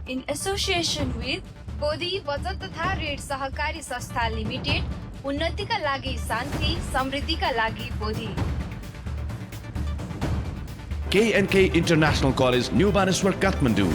in association with Bodhi बचत तथा ऋण सहकारी संस्था लिमिटेड, उन्नतिका लागि शान्ति, समृद्धिका लागि Bodhi. K&K International College, New Baneswar, Kathmandu.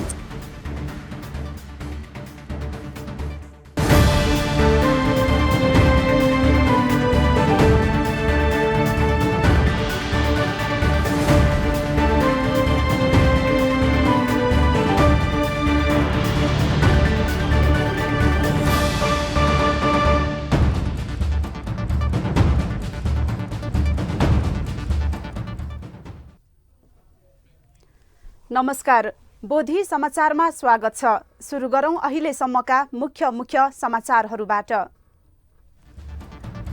नमस्कार, बोधी समाचारमा स्वागत छ। सुरु गरौं अहिलेसम्मका मुख्य समाचारहरूबाट।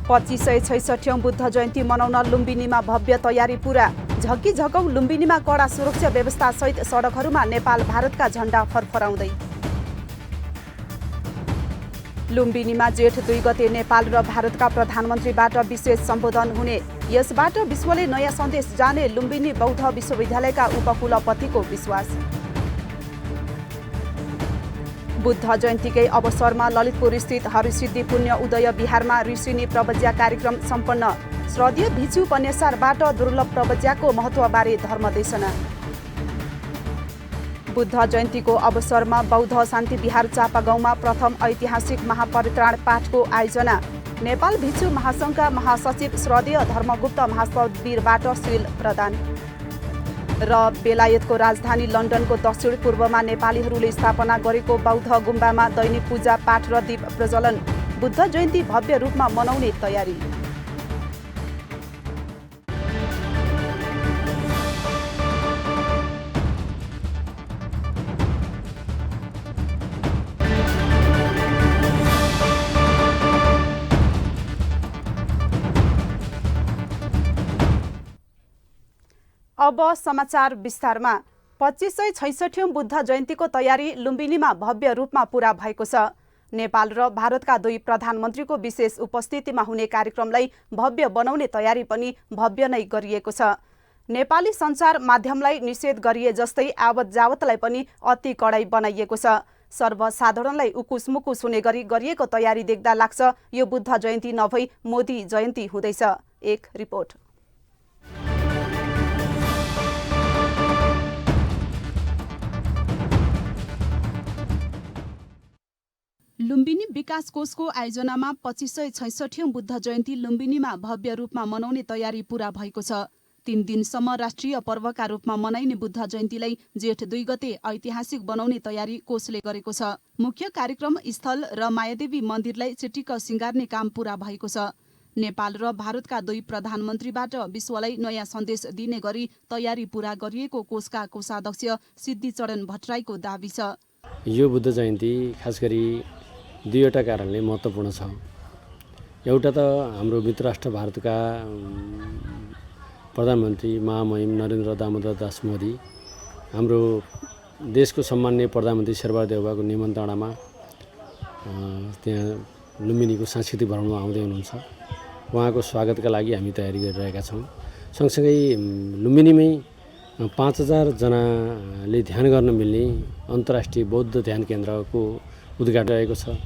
2566औं बुद्ध जयन्ती मनाउन लुम्बिनीमा भव्य तयारी पूरा। झक्की झकौ लुम्बिनीमा कडा सुरक्षा व्यवस्था सहित सडकहरूमा नेपाल भारतका झण्डा फरफराउँदै। लुम्बिनीमा जेठ 2 गते नेपाल र भारतका प्रधानमन्त्रीबाट विशेष सम्बोधन हुने। यसबाट विश्वले नयाँ सन्देश जाने लुम्बिनी बौद्ध विश्वविद्यालयका उपकुलपतिको विश्वास। बुद्ध जयन्तीकै अवसरमा ललितपुर स्थित हरिसिद्धि पुण्य उदय विहारमा ऋषिनी प्रवज्या कार्यक्रम सम्पन्न। श्रद्धेय भिक्षु उपन्यासबाट दुर्लभ प्रवज्याको महत्त्वबारे धर्मदेशना। बुद्ध जयन्तीको अवसरमा बौद्ध शान्ति विहार चापागाउँमा प्रथम ऐतिहासिक महापरित्राण पाठको आयोजना। नेपाल भिक्षु महासङ्घका महासचिव श्रद्धेय धर्मगुप्त महासवीरबाट शील प्रदान। र बेलायतको राजधानी लन्डनको दक्षिण पूर्वमा नेपालीहरूले स्थापना गरेको बौद्ध गुम्बामा दैनिक पूजा पाठ र दीप प्रज्वलन। बुद्ध जयन्ती भव्य रूपमा मनाउने तयारी। अब समाचार विस्तारमा। 2566औं बुद्ध जयन्तीको तयारी लुम्बिनीमा भव्य रूपमा पूरा भएको छ। नेपाल र भारतका दुई प्रधानमन्त्रीको विशेष उपस्थितिमा हुने कार्यक्रमलाई भव्य बनाउने तयारी पनि भव्य नै गरिएको छ। नेपाली सञ्चार माध्यमलाई निषेध गरिए जस्तै आवत जावतलाई पनि अति कडाई बनाइएको छ। सर्वसाधारणलाई उकुस मुकुस हुने गरी गरिएको तयारी देख्दा लाग्छ यो बुद्ध जयन्ती नभई मोदी जयन्ती हुँदैछ। एक रिपोर्ट। लुम्बिनी विकास कोषको आयोजनामा 2566औं बुद्ध जयन्ती लुम्बिनीमा भव्य रूपमा मनाउने तयारी पूरा भएको छ। 3 दिनसम्म राष्ट्रिय पर्वका रूपमा मनाइने बुद्ध जयन्तीलाई जेठ 2 गते ऐतिहासिक बनाउने तयारी कोषले गरेको छ। मुख्य कार्यक्रम स्थल र मायादेवी मन्दिरलाई चिटिक्क सिंगार्ने काम पूरा भएको छ। नेपाल र भारतका दुई प्रधानमन्त्रीबाट विश्वलाई नयाँ सन्देश दिने गरी तयारी पूरा गरिएको कोषका कोषाध्यक्ष सिद्धिचरण भट्टराईको दाबी छ। यो बुद्ध जयन्ती खास गरी दुईवटा कारणले महत्त्वपूर्ण छ। एउटा त हाम्रो मित्र राष्ट्र भारतका प्रधानमन्त्री महामहिम नरेन्द्र दामोदर दास मोदी हाम्रो देशको सम्माननीय प्रधानमन्त्री शेरबहादुर देउवाको निमन्त्रणामा त्यहाँ लुम्बिनीको सांस्कृतिक भ्रमणमा आउँदै हुनुहुन्छ। उहाँको स्वागतका लागि हामी तयारी गरिरहेका छौँ। सँगसँगै लुम्बिनीमै 5000 जनाले ध्यान गर्न मिल्ने अन्तर्राष्ट्रिय बौद्ध ध्यान केन्द्रको उद्घाटन रहेको छ।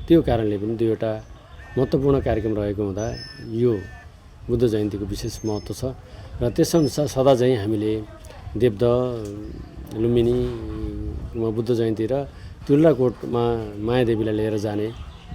त्यो कारणले पनि दुईवटा महत्त्वपूर्ण कार्यक्रम रहेको हुँदा यो बुद्ध जयन्तीको विशेष महत्त्व छ। र त्यसअनुसार सदा चाहिँ हामीले देवदह लुम्बिनीमा बुद्ध जयन्ती र तुल्लाकोटमा मायादेवीलाई लिएर जाने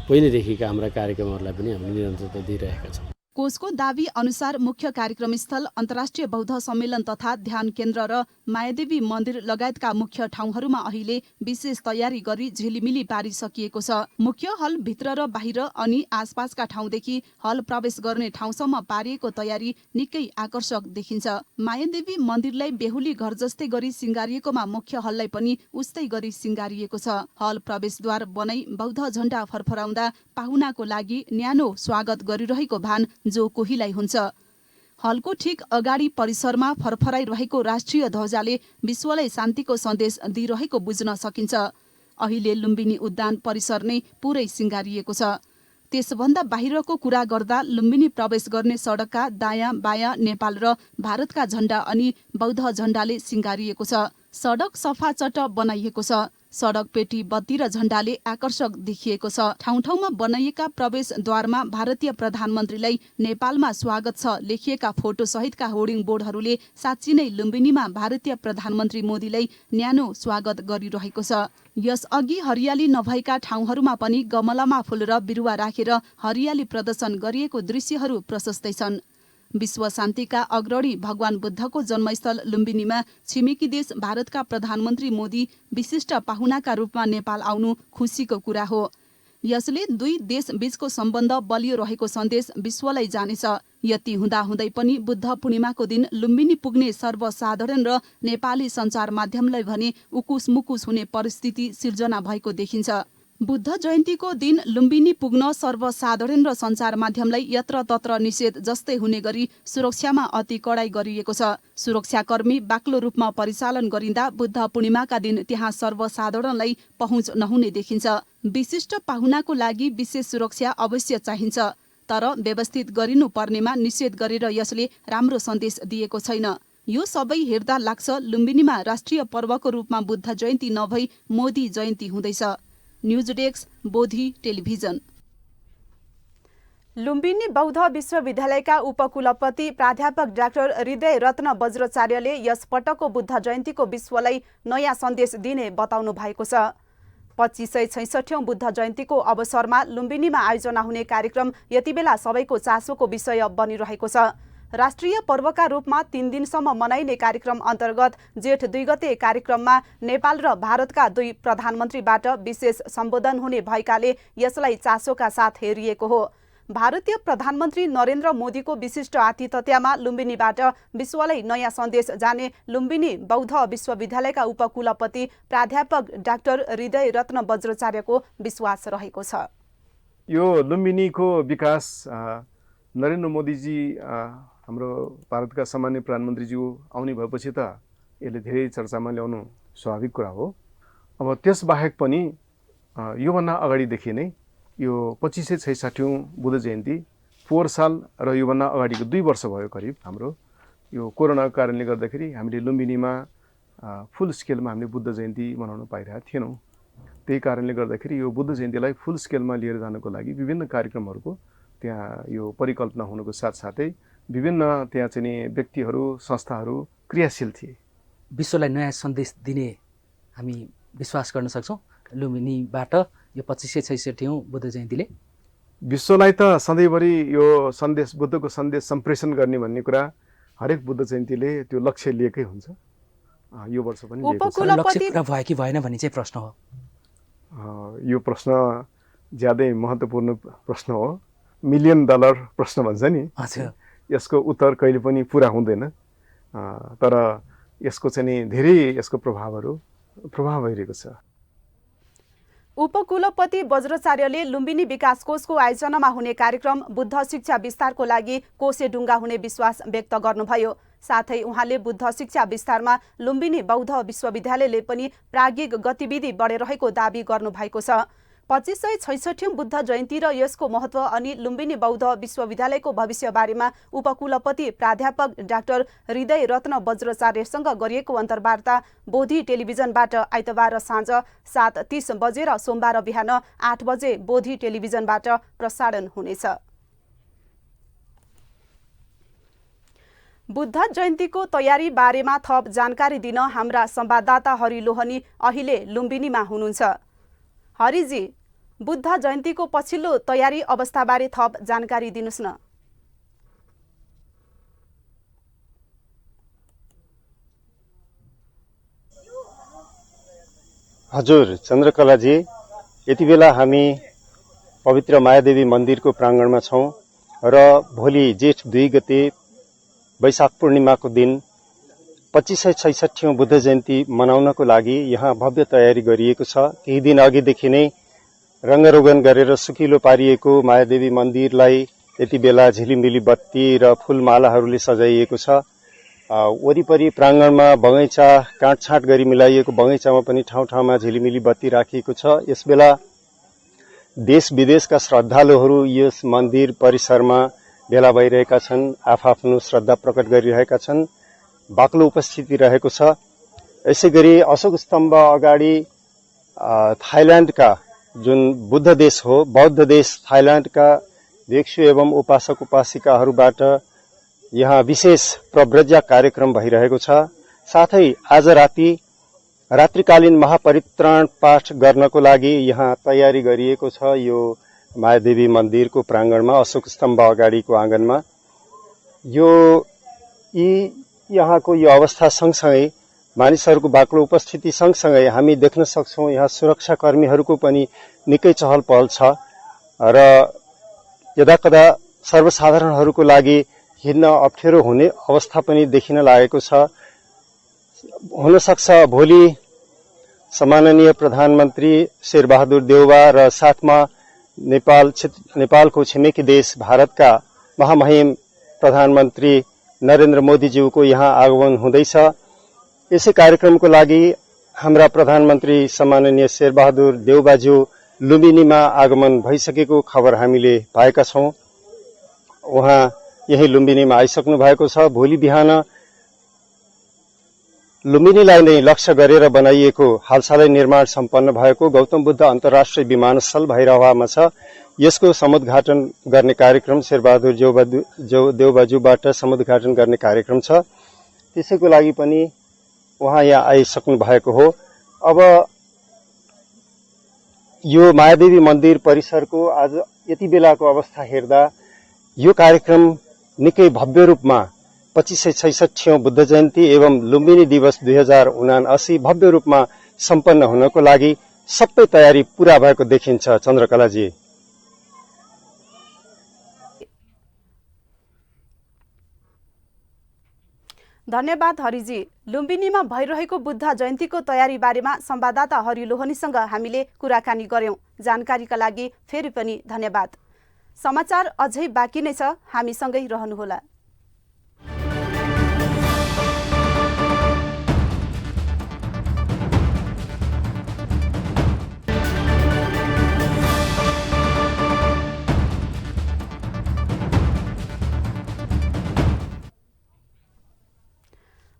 पहिलेदेखिका हाम्रा कार्यक्रमहरूलाई पनि हामीले निरन्तरता दिइरहेका छौँ। कोषको दावी अनुसार मुख्य कार्यक्रम स्थल अन्तर्राष्ट्रिय बौद्ध सम्मेलन तथा ध्यान केन्द्र र मायादेवी मन्दिर लगायतका मुख्य ठाउँहरूमा अहिले विशेष तयारी गरी झिलिमिली पारिसकिएको छ। मुख्य हल भित्र र बाहिर अनि आसपासका ठाउँदेखि हल प्रवेश गर्ने ठाउँसम्म पारिएको तयारी निकै आकर्षक देखिन्छ। मायादेवी मन्दिरलाई बेहुली घर जस्तै गरी सिंगारिएकोमा मुख्य हललाई पनि उस्तै गरी सिंगारिएको छ। हल प्रवेशद्वार बनाई बौद्ध झण्डा फरफराउँदा पाहुनाको लागि न्यानो स्वागत गरिरहेको भान जो कोहीलाई हुन्छ। हलको ठिक अगाडि परिसरमा फरफराइरहेको राष्ट्रिय ध्वजाले विश्वलाई शान्तिको सन्देश दिइरहेको बुझ्न सकिन्छ। अहिले लुम्बिनी उद्यान परिसर नै पुरै सिंगारिएको छ। त्यसभन्दा बाहिरको कुरा गर्दा लुम्बिनी प्रवेश गर्ने सडकका दायाँ बायाँ नेपाल र भारतका झण्डा अनि बौद्ध झण्डाले सिंगारिएको छ। सडक सफाचट बनाइएको छ। सडक पेटी बत्ती र झण्डाले आकर्षक देखिएको छ। ठाउँ ठाउँमा बनाइएका प्रवेशद्वारमा भारतीय प्रधानमन्त्रीलाई नेपालमा स्वागत छ लेखिएका फोटो सहितका होर्डिङ बोर्डहरूले साँच्ची नै लुम्बिनीमा भारतीय प्रधानमन्त्री मोदीलाई न्यानो स्वागत गरिरहेको छ। यसअघि हरियाली नभएका ठाउँहरूमा पनि गमलामा फूल र बिरुवा राखेर हरियाली प्रदर्शन गरिएको दृश्यहरू प्रशस्तै छन्। विश्व शान्तिका अग्रणी भगवान बुद्धको जन्मस्थल लुम्बिनीमा छिमेकी देश भारतका प्रधानमन्त्री मोदी विशिष्ट पाहुनाका रूपमा नेपाल आउनु खुसीको कुरा हो। यसले दुई देश बीचको सम्बन्ध बलियो रहेको सन्देश विश्वलाई जानेछ। यति हुँदाहुँदै पनि बुद्ध पूर्णिमाको दिन लुम्बिनी पुग्ने सर्वसाधारण र नेपाली सञ्चार माध्यमलाई भने उकुस मुकुस हुने परिस्थिति सिर्जना भएको देखिन्छ। बुद्ध जयन्तीको दिन लुम्बिनी पुग्न सर्वसाधारण र सञ्चार माध्यमलाई यत्रतत्र निषेध जस्तै हुने गरी सुरक्षामा अति कडाई गरिएको छ। सुरक्षाकर्मी बाक्लो रूपमा परिचालन गरिँदा बुद्ध पूर्णिमाका दिन त्यहाँ सर्वसाधारणलाई पहुँच नहुने देखिन्छ। विशिष्ट पाहुनाको लागि विशेष सुरक्षा अवश्य चाहिन्छ, तर व्यवस्थित गरिनुपर्नेमा निषेध गरेर यसले राम्रो सन्देश दिएको छैन। यो सबै हेर्दा लाग्छ लुम्बिनीमा राष्ट्रिय पर्वको रूपमा बुद्ध जयन्ती नभई मोदी जयन्ती हुँदैछ। News desk, Bodhi television. Lumbini बौद्ध विश्वविद्यालयका उपकुलपति प्राध्यापक डाक्टर हृदय रत्न बज्राचार्यले यस पटकको बुद्ध जयन्तीको विश्वलाई नयाँ सन्देश दिने बताउनु भएको छ। 2566औं बुद्ध जयन्तीको अवसरमा लुम्बिनीमा आयोजना हुने कार्यक्रम यतिबेला सबैको चासोको विषय बनिरहेको छ। राष्ट्रिय पर्वका रूपमा 3 दिनसम्म मनाइने कार्यक्रम अन्तर्गत जेठ 2 गते कार्यक्रममा नेपाल र भारतका दुई प्रधानमन्त्रीबाट विशेष सम्बोधन हुने भएकाले यसलाई चासोका साथ हेरिएको हो। भारतीय प्रधानमन्त्री नरेन्द्र मोदीको विशिष्ट आतिथ्यमा लुम्बिनीबाट विश्वलाई नयाँ सन्देश जाने लुम्बिनी बौद्ध विश्वविद्यालयका उपकुलपति प्राध्यापक डाक्टर हृदय रत्न बज्राचार्यको विश्वास रहेको छ। यो लुम्बिनीको विकास नरेन्द्र मोदीजी हाम्रो भारतका सामान्य प्रधानमन्त्रीज्यू आउने भएपछि त यसले धेरै चर्चामा ल्याउनु स्वाभाविक कुरा हो। अब त्यसबाहेक पनि योभन्दा अगाडिदेखि नै यो 2566औं बुद्ध जयन्ती पोहोर साल र योभन्दा अगाडिको 2 वर्ष भयो करिब हाम्रो यो कोरोनाको कारणले गर्दाखेरि हामीले लुम्बिनीमा फुल स्केलमा हामीले बुद्ध जयन्ती मनाउन पाइरहेका थिएनौँ। त्यही कारणले गर्दाखेरि यो बुद्ध जयन्तीलाई फुल स्केलमा लिएर जानको लागि विभिन्न कार्यक्रमहरूको त्यहाँ यो परिकल्पना हुनुको साथसाथै विभिन्न त्यहाँ चाहिँ व्यक्तिहरू संस्थाहरू क्रियाशील थिए। विश्वलाई नयाँ सन्देश दिने हामी विश्वास गर्न सक्छौँ लुम्बिनीबाट यो 2566औं बुद्ध जयन्तीले। विश्वलाई त सधैँभरि यो सन्देश बुद्धको सन्देश सम्प्रेषण गर्ने भन्ने कुरा हरेक बुद्ध जयन्तीले त्यो लक्ष्य लिएकै हुन्छ। यो वर्ष पनि लक्ष्य पुरा भयो कि भएन भन्ने चाहिँ प्रश्न हो। यो प्रश्न ज्यादै महत्त्वपूर्ण प्रश्न हो। $1 मिलियन प्रश्न भन्छ नि। हजुर, यसको उत्तर कहिले पनि पुरा हुँदैन, तर यसको चाहिँ धेरै यसको प्रभाव भइरहेको छ। उपकुलपति बज्राचार्यले लुम्बिनी विकास कोषको आयोजनामा हुने कार्यक्रम बुद्ध शिक्षा विस्तारको लागि कोसेढुङ्गा हुने विश्वास व्यक्त गर्नुभयो। साथै उहाँले बुद्ध शिक्षा विस्तारमा लुम्बिनी बौद्ध विश्वविद्यालयले पनि प्राज्ञिक गतिविधि बढिरहेको दावी गर्नुभएको छ। 2566औं बुद्ध जयन्ती र यसको महत्व अनि लुम्बिनी बौद्ध विश्वविद्यालयको भविष्यबारेमा उपकुलपति प्राध्यापक डाक्टर हृदय रत्न बज्राचार्यसँग गरिएको अन्तर्वार्ता बोधी टेलिभिजनबाट आइतबार साँझ 7:30 बजे र सोमबार बिहान 8 बजे बोधी टेलिभिजनबाट प्रसारण हुनेछ। बुद्ध जयन्तीको तयारी बारेमा थप जानकारी दिन हाम्रा संवाददाता हरि लोहनी अहिले लुम्बिनीमा हुनुहुन्छ। हरिजी, बुद्ध जयन्तीको पछिल्लो तयारी अवस्थाबारे थप जानकारी दिनुस् न। हजुर चन्द्रकलाजी, यति बेला हामी पवित्र मायादेवी मन्दिरको प्राङ्गणमा छौँ र भोलि जेठ 2 गते वैशाख पूर्णिमाको दिन 2566औं बुद्ध जयन्ती मनाउनको लागि यहाँ भव्य तयारी गरिएको छ। केही दिन अघिदेखि नै रङ्गरोगन गरेर सुकिलो पारिएको मायादेवी मन्दिरलाई यति बेला झिलिमिली बत्ती र फूलमालाहरूले सजाइएको छ। वरिपरि प्राङ्गणमा बगैँचा काटछाँट गरी मिलाइएको बगैँचामा पनि ठाउँ ठाउँमा झिलिमिली बत्ती राखिएको छ। यसबेला देश विदेशका श्रद्धालुहरू यस मन्दिर परिसरमा भेला भइरहेका छन्, आफआफ्नो श्रद्धा प्रकट गरिरहेका छन्। बाक्लो उपस्थिति रहेको छ यसै गरी अशोक स्तम्भ अगाडि थाइल्यान्डका जुन बुद्ध देश हो, बौद्ध देश थाइल्यान्डका भिक्षु एवं उपासक उपासिकाहरूबाट यहाँ विशेष प्रव्रज्या कार्यक्रम भइरहेको छ। साथै आज रात्रिकालीन महापरित्राण पाठ गर्नको लागि यहाँ तयारी गरिएको छ। यो मायादेवी मन्दिरको प्राङ्गणमा अशोक स्तम्भ अगाडिको आँगनमा यहाँको यो अवस्था सँगसँगै मानिसहरूको बाक्लो उपस्थिति सँगसँगै हामी देख्न सक्छौं यहाँ सुरक्षाकर्मीहरूको पनि निकै चहल पहल छ र यदाकदा सर्वसाधारणहरूको लागि हिँड्न अप्ठ्यारो हुने अवस्था पनि देखिन लागेको छ। हुन सक्छ भोलि सम्माननीय प्रधानमन्त्री शेरबहादुर देउवा र साथमा नेपालको छिमेकी देश भारतका महामहिम प्रधानमन्त्री नरेन्द्र मोदीज्यूको यहाँ आगमन हुँदैछ। यसै कार्यक्रमको लागि हाम्रा प्रधानमन्त्री सम्माननीय शेरबहादुर देउवाज्यू लुम्बिनीमा आगमन भइसकेको खबर हामीले पाएका छौं। उहाँ यही लुम्बिनीमा आइसक्नु भएको छ। भोलि बिहान लुम्बिनीलाई नै लक्ष्य गरेर बनाइएको हालसालै निर्माण सम्पन्न भएको गौतम बुद्ध अन्तर्राष्ट्रिय विमानस्थल भैरहवामा छ। यसको समुद्घाटन गर्ने कार्यक्रम शेरबहादुर देउवाज्यूबाट समुद्घाटन गर्ने कार्यक्रम छ। त्यसैको लागि पनि उहाँ यहाँ आइसक्नु भएको हो। अब यो मायादेवी मन्दिर परिसरको आज यति बेलाको अवस्था हेर्दा यो कार्यक्रम निकै भव्य रूपमा 2566औं बुद्ध जयन्ती एवं लुम्बिनी दिवस 2079 भव्य रूपमा सम्पन्न हुनको लागि सबै तयारी पूरा भएको देखिन्छ। चन्द्रकलाजी, धन्यवाद हरिजी। लुम्बिनीमा भइरहेको बुद्ध जयन्तीको तयारी बारेमा संवाददाता हरि लोहनीसँग हामीले कुराकानी गर्यौं। जानकारीका लागि फेरि पनि धन्यवाद। समाचार अझै बाँकी नै छ, हामीसँगै रहनुहोला।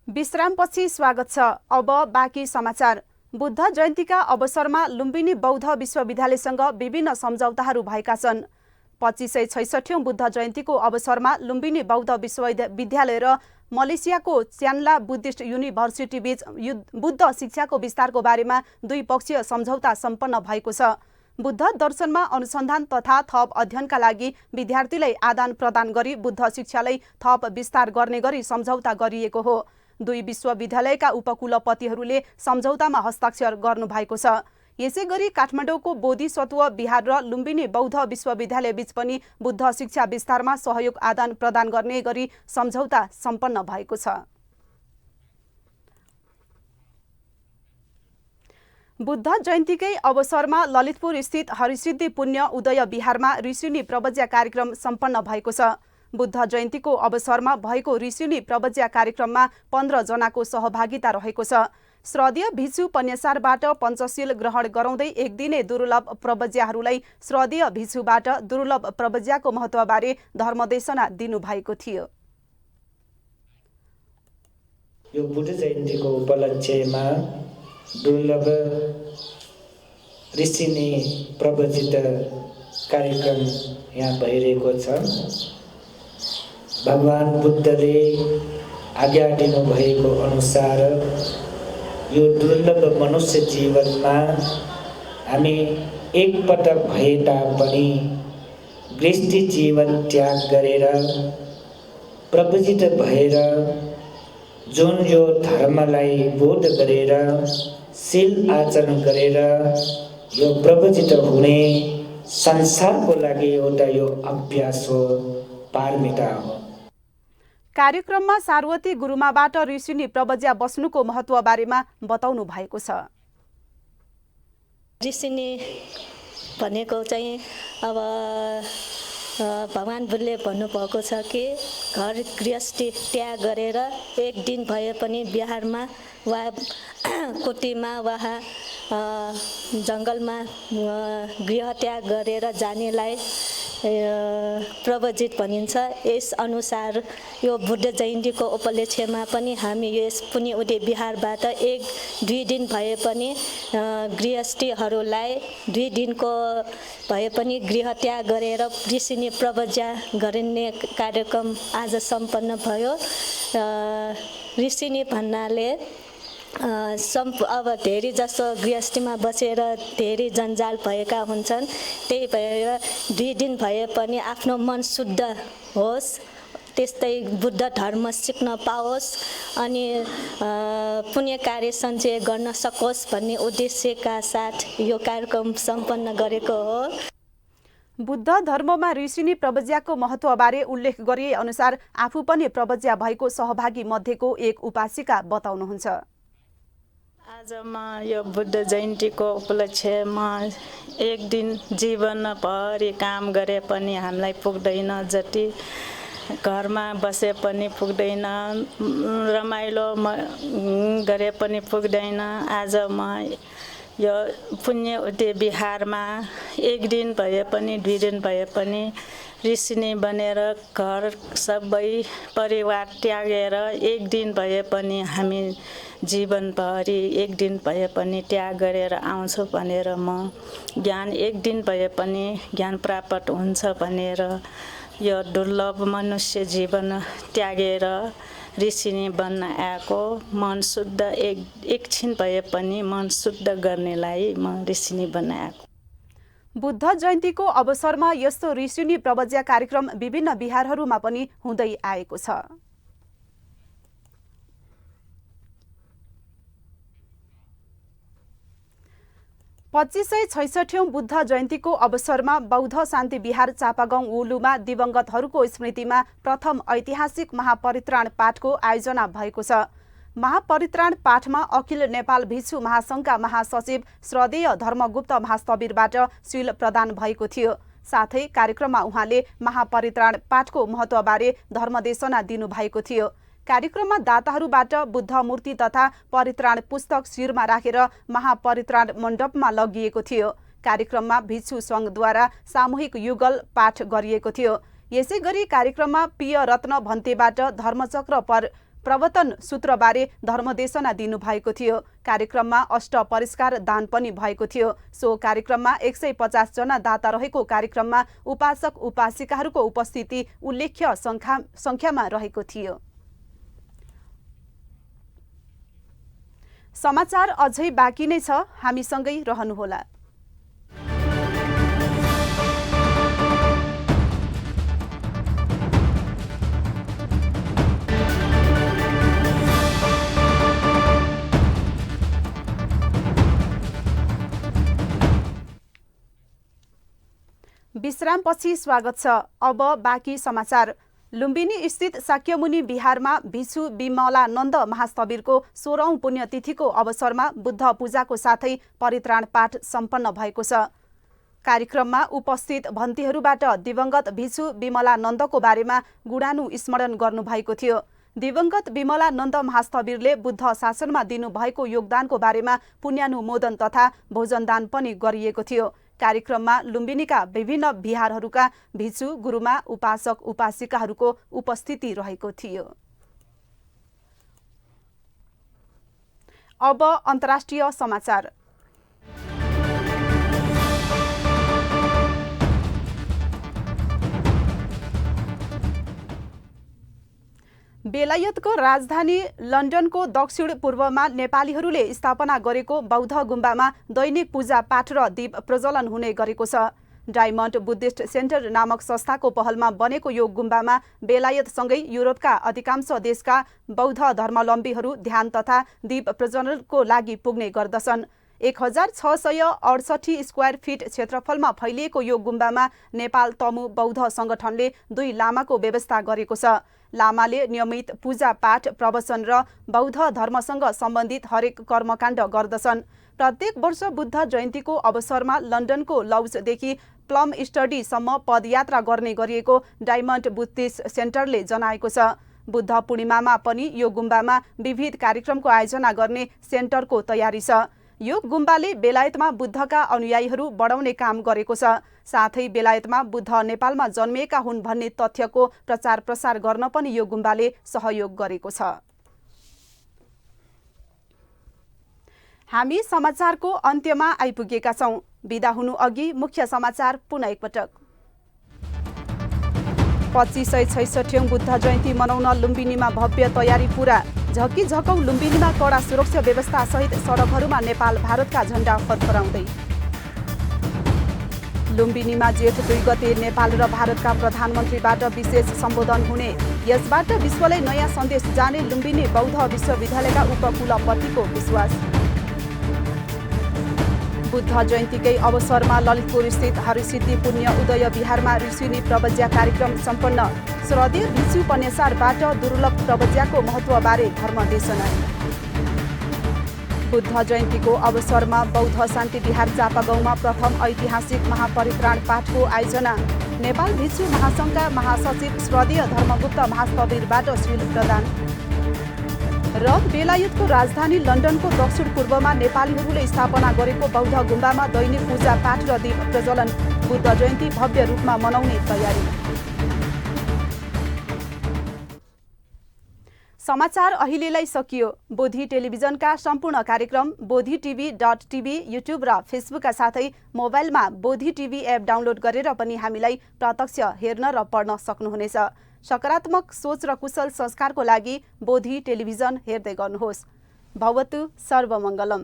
विश्रामपछि स्वागत छ। अब बाँकी समाचार। बुद्ध जयन्तीका अवसरमा लुम्बिनी बौद्ध विश्वविद्यालयसँग विभिन्न सम्झौताहरू भएका छन्। 2566औं बुद्ध जयन्तीको अवसरमा लुम्बिनी बौद्ध विश्वविद्यालय र मलेसियाको च्यान्ला बुद्धिस्ट युनिभर्सिटी बीच बुद्ध शिक्षाको विस्तारको बारेमा द्विपक्षीय सम्झौता सम्पन्न भएको छ। बुद्ध दर्शनमा अनुसन्धान तथा थप अध्ययनका लागि विद्यार्थीलाई आदान प्रदान गरी बुद्ध शिक्षालाई थप विस्तार गर्ने गरी सम्झौता गरिएको हो। दुई विश्वविद्यालयका उपकुलपतिहरूले सम्झौतामा हस्ताक्षर गर्नुभएको छ। यसैगरी काठमाडौँको बोधिसत्व विहार र लुम्बिनी बौद्ध विश्वविद्यालय बीच पनि बुद्ध शिक्षा विस्तारमा सहयोग आदान प्रदान गर्ने गरी सम्झौता सम्पन्न भएको छ। बुद्ध जयन्तीकै अवसरमा ललितपुर स्थित हरिसिद्धि पुण्य उदय विहारमा ऋषिनी प्रवज्या कार्यक्रम सम्पन्न भएको छ। बुद्ध जयन्तीको अवसरमा भएको ऋषिनी प्रवज्या कार्यक्रममा 15 जनाको सहभागिता रहेको छ। श्रद्धेय भिक्षु पन्यासारबाट पञ्चशील ग्रहण गराउँदै एक दिने दुर्लभ प्रवज्याहरूलाई श्रद्धेय भिक्षुबाट दुर्लभ प्रवज्याको महत्त्वबारे धर्मदेशना दिनुभएको थियो। यो बुद्ध जयन्तीको उपलक्ष्यमा दुर्लभ ऋषिनी प्रवचित कार्यक्रम यहाँ भइरहेको छ। भगवान बुद्धले आज्ञा दिनुभएको अनुसार यो दुर्लभ मनुष्य जीवनमा हामी एकपटक भए तापनि गृहस्थी जीवन त्याग गरेर प्रवचित भएर जुन यो धर्मलाई बोध गरेर शील आचरण गरेर यो प्रवचित हुने संसारको लागि एउटा यो अभ्यास हो, पारमिता हो। कार्यक्रममा सार्वती गुरुमाबाट ऋषिनी प्रवज्या बस्नुको महत्त्व बारेमा बताउनु भएको छ। ऋषिनी भनेको चाहिँ अब भगवान बुद्धले भन्नुभएको छ कि घर गृहस्थी त्याग गरेर एक दिन भए पनि बिहारमा वा कुटीमा वा जङ्गलमा गृह त्याग गरेर जानेलाई प्रवजित भनिन्छ। यस अनुसार यो बुद्ध जयन्तीको उपलक्ष्यमा पनि हामी यस पुण्य उदय विहारबाट 1-2 दिन भए पनि गृहस्थीहरूलाई 2 दिनको भए पनि गृह त्याग गरेर ऋषिनी प्रवज्या गरिने कार्यक्रम आज सम्पन्न भयो। ऋषिनी भन्नाले अब धेरै जसो गृहस्थीमा बसेर धेरै जन्जाल भएका हुन्छन्, त्यही भएर 2 दिन भए पनि आफ्नो मन शुद्ध होस्, त्यस्तै बुद्ध धर्म सिक्न पाओस् अनि पुण्य कार्य सञ्चय गर्न सकोस् भन्ने उद्देश्यका साथ यो कार्यक्रम सम्पन्न गरेको हो। बुद्ध धर्ममा ऋषिनी प्रवज्याको महत्त्वबारे उल्लेख गरिए अनुसार आफू पनि प्रवज्या भएको सहभागी मध्येको एक उपासिका बताउनुहुन्छ। आजमा यो बुद्ध जयन्तीको उपलक्ष्यमा 1 दिन जीवनभरि काम गरे पनि हामीलाई पुग्दैन, जति घरमा बसे पनि पुग्दैन, रमाइलो गरे पनि पुग्दैन। आज म यो पुण्य उदय विहारमा 1 दिन भए पनि 2 दिन भए पनि ऋषिनी बनेर घर सबै परिवार त्यागेर 1 दिन भए पनि हामी जीवनभरि 1 दिन भए पनि त्याग गरेर आउँछु भनेर म ज्ञान 1 दिन भए पनि ज्ञान प्राप्त हुन्छ भनेर यो दुर्लभ मनुष्य जीवन त्यागेर ऋषिनी बन्न आएको। मन शुद्ध एकछिन भए पनि मन शुद्ध गर्नेलाई म ऋषिनी बन्न आएको। बुद्ध जयन्तीको अवसरमा यस्तो ऋषिनी प्रवज्या कार्यक्रम विभिन्न विहारहरूमा पनि हुँदै आएको छ। पच्चिसै 66औं बुद्ध जयन्तीको अवसरमा बौद्ध शान्ति विहार चापागाउँ उलुमा दिवंगतहरूको स्मृतिमा प्रथम ऐतिहासिक महापरित्राण पाठको आयोजना भएको छ। महापरित्राण पाठमा अखिल नेपाल भिक्षु महासङ्घका महासचिव श्रद्धेय धर्मगुप्त महास्थविरबाट सील प्रदान भएको थियो। साथै कार्यक्रममा उहाँले महापरित्राण पाठको महत्त्वबारे धर्मदेशना दिनुभएको थियो। कार्यक्रममा दाताहरूबाट बुद्ध मूर्ति तथा परित्राण पुस्तक शिरमा राखेर महापरित्राण मण्डपमा लगिएको थियो। कार्यक्रममा भिक्षु सङ्घद्वारा सामूहिक युगल पाठ गरिएको थियो। यसैगरी कार्यक्रममा प्रिय रत्न भन्तेबाट धर्मचक्र प्रवर्तन सूत्रबारे धर्मदेशना दिनुभएको थियो। कार्यक्रममा अष्ट परिष्कार दान पनि भएको थियो। सो कार्यक्रममा 150 जना दाता रहेको कार्यक्रममा उपासक उपासिकाहरूको उपस्थिति उल्लेख्य सङ्ख्यामा रहेको थियो। समाचार अझै बाँकी नै छ, हामीसँगै रहनुहोला। विश्रामपछि स्वागत छ। अब बाँकी समाचार। लुम्बिनी स्थित शाक्यमुनि विहारमा भिक्षु विमलानन्द महास्थविरको 16औं पुण्यतिथिको अवसरमा बुद्ध पूजाको साथै परित्राण पाठ सम्पन्न भएको छ। कार्यक्रममा उपस्थित भन्तीहरूबाट दिवंगत भिक्षु विमलानन्दको बारेमा गुणानु स्मरण गर्नुभएको थियो। दिवंगत विमलानन्द महास्थविरले बुद्ध शासनमा दिनुभएको योगदानको बारेमा पुण्यानुमोदन तथा भोजनदान पनि गरिएको थियो। कार्यक्रममा लुम्बिनीका विभिन्न विहारहरूका भिक्षु गुरुमा उपासक उपासिकाहरूको उपस्थिति रहेको थियो। अब अन्तर्राष्ट्रिय समाचार। बेलायतको राजधानी लन्डनको दक्षिण पूर्वमा नेपालीहरूले स्थापना गरेको बौद्ध गुम्बामा दैनिक पूजा पाठ र दीप प्रज्वलन हुने गरेको छ। डायमन्ड बुद्धिस्ट सेन्टर नामक संस्थाको पहलमा बनेको यो गुम्बामा बेलायतसँगै युरोपका अधिकांश देशका बौद्ध धर्मावलम्बीहरू ध्यान तथा दीप प्रज्वलनको लागि पुग्ने गर्दछन्। 1668 स्क्वायर फिट क्षेत्रफलमा फैलिएको यो गुम्बामा नेपाल तमु बौद्ध संगठनले 2 लामाको व्यवस्था गरेको छ। लामाले नियमित पूजा पाठ प्रवचन र बौद्ध धर्मसँग सम्बन्धित हरेक कर्मकाण्ड गर्दछन्। प्रत्येक वर्ष बुद्ध जयन्तीको अवसरमा लन्डनको लौजदेखि प्लम स्टडीसम्म पदयात्रा गर्ने गरिएको डायमन्ड बुद्धिस्ट सेन्टरले जनाएको छ। बुद्ध पूर्णिमामा पनि यो गुम्बामा विविध कार्यक्रमको आयोजना गर्ने सेन्टरको तयारी छ। यो गुम्बाले बेलायतमा बुद्धका अनुयायीहरू बढाउने काम गरेको छ। साथै बेलायतमा बुद्ध नेपालमा जन्मिएका हुन् भन्ने तथ्यको प्रचार प्रसार गर्न पनि यो गुम्बाले सहयोग गरेको छ। हामी समाचारको अन्त्यमा आइपुगेका छौं। बिदा हुनु अघि मुख्य समाचार पुनः एकपटक। 2566औं बुद्ध जयन्ती मनाउन लुम्बिनीमा भव्य तयारी पूरा। झक्की झकौ लुम्बिनीमा कडा सुरक्षा व्यवस्था सहित सडकहरूमा नेपाल भारतका झण्डा फरफराउँदै। लुम्बिनीमा जेठ 2 गते नेपाल र भारतका प्रधानमन्त्रीबाट विशेष सम्बोधन हुने। यसबाट विश्वलाई नयाँ सन्देश जाने लुम्बिनी बौद्ध विश्वविद्यालयका उपकुलपतिको विश्वास। बुद्ध जयन्तीकै अवसरमा ललितपुर स्थित हरिसिद्धि पुण्य उदय विहारमा ऋषिनी प्रवज्या कार्यक्रम सम्पन्न। श्रद्धेय भिक्षु उपन्यासबाट दुर्लभ प्रवज्याको महत्त्वबारे धर्मदेशना। बुद्ध जयन्तीको अवसरमा बौद्ध शान्ति विहार चापागाउँमा प्रथम ऐतिहासिक महापरित्राण पाठको आयोजना। नेपाल भिक्षु महासङ्घका महासचिव श्रद्धेय धर्मगुप्त महास्थविरबाट शील प्रदान। र बेलायतको राजधानी लन्डनको दक्षिण पूर्वमा नेपालीहरूले स्थापना गरेको बौद्ध गुम्बामा दैनिक पूजा पाठ र दीप प्रज्वलन। बुद्ध जयन्ती भव्य रूपमा मनाउने तयारी। समाचार अहिलेलाई सकियो। बोधी टेलिभिजनका सम्पूर्ण कार्यक्रम bodhitv.tv, युट्युब र फेसबुकका साथै मोबाइलमा बोधी टिभी एप डाउनलोड गरेर पनि हामीलाई प्रत्यक्ष हेर्न र पढ्न सक्नुहुनेछ। सकारात्मक सोच र कुशल संस्कारको लागि बोधी टेलिभिजन हेर्दै गर्नुहोस्। भवतु सर्वमङ्गलम।